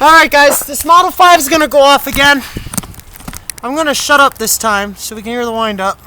Alright guys, this Model 5 is going to go off again. I'm going to shut up this time so we can hear the wind up.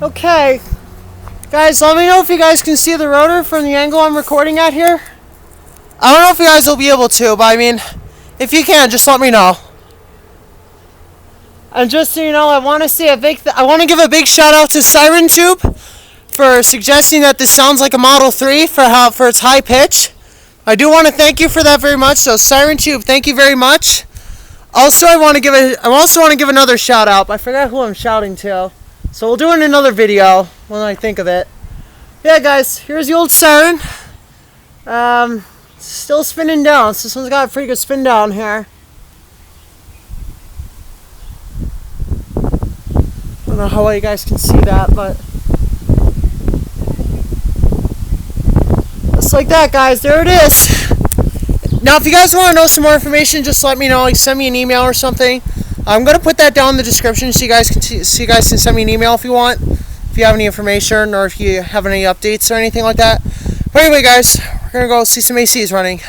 Okay, guys, let me know if you guys can see the rotor from the angle I'm recording at here. I don't know if you guys will be able to, but I mean, if you can, just let me know. And just so you know, I want to give a big shout out to Siren for suggesting that this sounds like a Model 3 for its high pitch. I do want to thank you for that very much. So Siren, thank you very much. Also, I want to give another shout out. I forgot who I'm shouting to. So we'll do it in another video when I think of it. Yeah, guys, here's the old Siren. Still spinning down. So this one's got a pretty good spin down here. I don't know how well you guys can see that, but just like that, guys. There it is. Now, if you guys want to know some more information, just let me know. Like, send me an email or something. I'm going to put that down in the description so you guys can send me an email if you want, if you have any information or if you have any updates or anything like that. But anyway, guys, we're going to go see some ACs running.